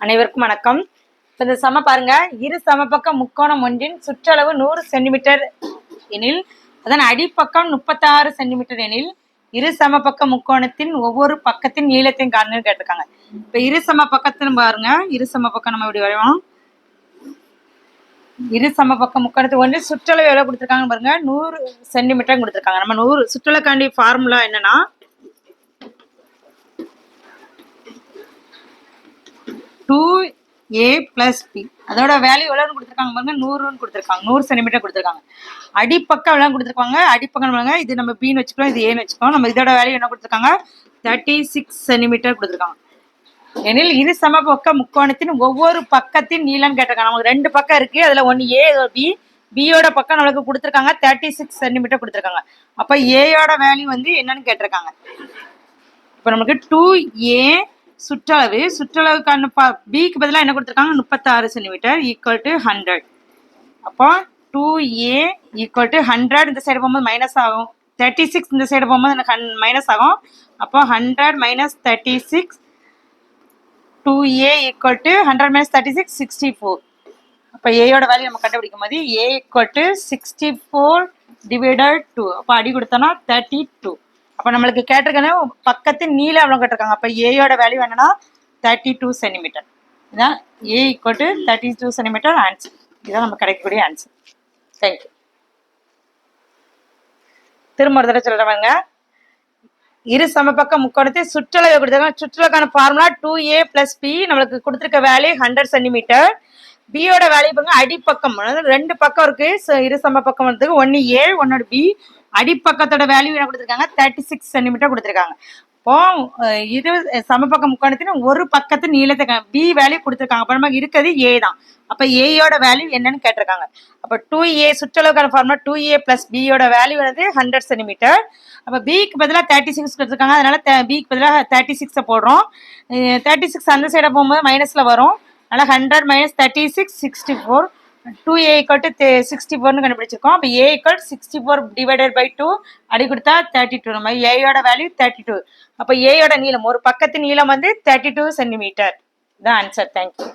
அனைவருக்கும் வணக்கம். இப்போ இந்த சம பாருங்க, இரு சமபக்க முக்கோணம் ஒன்றின் சுற்றளவு 100 சென்டிமீட்டர் எனில் அதன் அடிப்பக்கம் 36 சென்டிமீட்டர் எனில் இரு சமபக்க முக்கோணத்தின் ஒவ்வொரு பக்கத்தின் நீளத்தையும் காரணம் கேட்டிருக்காங்க. இப்போ இரு சம பக்கத்தின் பாருங்க, இரு சம பக்கம் நம்ம இப்படி வரைவோம். இரு சம பக்க முக்கோணத்துக்கு ஒன்று சுற்றளவு எவ்வளவு கொடுத்துருக்காங்க பாருங்க, 100 சென்டிமீட்டர் கொடுத்துருக்காங்க. நம்ம 100 சுற்றளவுக்காண்டி ஃபார்முலா என்னன்னா 2a + b. அதோட வேல்யூ எவ்வளோன்னு கொடுத்துருக்காங்க பாருங்க, 100ன்னு கொடுத்துருக்காங்க. 100 சென்டிமீட்டர் கொடுத்துருக்காங்க. அடிப்பக்கம் எவ்வளோ கொடுத்துருக்காங்க, அடிப்பக்கம் பாருங்க, இது நம்ம பின்னு வச்சுக்கோம், இது ஏன்னு வச்சுக்கோம். நம்ம இதோட வேல்யூ என்ன கொடுத்துருக்காங்க, 36 சென்டிமீட்டர் கொடுத்துருக்காங்க. எனில் இரு சமபக்க முக்கோணத்தின் ஒவ்வொரு பக்கத்தின் நீளம் கேட்டிருக்காங்க. நமக்கு 2 பக்கம் இருக்கு, அதுல ஒன்று ஏ பி. பியோட பக்கம் நம்மளுக்கு கொடுத்துருக்காங்க 36 சென்டிமீட்டர் கொடுத்துருக்காங்க. அப்போ ஏயோட வேல்யூ வந்து என்னன்னு கேட்டிருக்காங்க. இப்போ நமக்கு 2a சுற்றளவுக்கான பிக்கு பதிலாக என்ன கொடுத்துருக்காங்க, 36 சென்டிமீட்டர் ஈக்குவல் டு 100. அப்போ 2a ஈக்குவல் டு 100 இந்த சைடு போகும்போது மைனஸ் ஆகும், 36 இந்த சைடு போகும்போது எனக்கு மைனஸ் ஆகும். அப்போ 100 minus 36, 2a equal to 100 minus 36 64. அப்போ ஏயோட வேல்யூ நம்ம கண்டுபிடிக்கும் போது a ஈக்குவல் டு 64 டிவைடட் 2. அப்போ அடி கொடுத்தோன்னா 32. அப்போ நம்மளுக்கு கேட்டிருக்கணும் பக்கத்தின் நீளம் எவ்வளோ கேட்டிருக்காங்க. அப்போ ஏயோட வேல்யூ என்னன்னா 32 சென்டிமீட்டர். இதான் ஏ ஈக்குவல் டு 32 சென்டிமீட்டர் ஆன்சர். இதுதான் நம்ம கிடைக்கக்கூடிய ஆன்சர். தேங்க்யூ. திரும்ப ஒரு தடவை சொல்றவங்க, இரு சமபக்க முக்கோணத்தை சுற்றளவு கொடுத்துருக்காங்க. சுற்றளவுக்கான ஃபார்முலா 2a + b. நம்மளுக்கு கொடுத்துருக்க வேல்யூ 100 சென்டிமீட்டர். பியோட வேல்யூ பாருங்க, அடிப்பக்கம் 2 பக்கம் இருக்கு. இரு சமபக்கம் வந்து ஒன்று ஏ ஒன்னோட பி. அடிப்பக்கத்தோட வேல்யூ என்ன கொடுத்துருக்காங்க, 36 சென்டிமீட்டர் கொடுத்துருக்காங்க. இப்போ இரு சமபக்க முக்கோணத்தின் ஒரு பக்கத்து நீளத்தை பி வேல்யூ கொடுத்துருக்காங்க. அப்போ நமக்கு இருக்கிறது ஏ தான். அப்போ ஏயோட வேல்யூ என்னன்னு கேட்டிருக்காங்க. அப்போ 2a சுற்றளவுக்கான ஃபார்முலா 2a + பியோட வேல்யூ வந்து 100 சென்டிமீட்டர். அப்போ பிக்கு பதிலாக 36 கொடுத்துருக்காங்க, அதனால பிக்கு பதிலாக 36 போடுறோம். 36 அந்த சைடை போகும்போது மைனஸில் வரும், அதனால் 100 மைனஸ் 36 64. 2a ஈக்குவல் டு 64ன்னு கண்டுபிடிச்சிருக்கோம். அப்போ a ஈக்குவல் 64 டிவைடட் பை 2 அடி கொடுத்தா 32. நம்ம ஏயோட வேல்யூ 32. அப்போ ஏயோட நீளம் ஒரு பக்கத்தின் நீளம் வந்து 32 சென்டிமீட்டர். தான் ஆன்சர். தேங்க்யூ.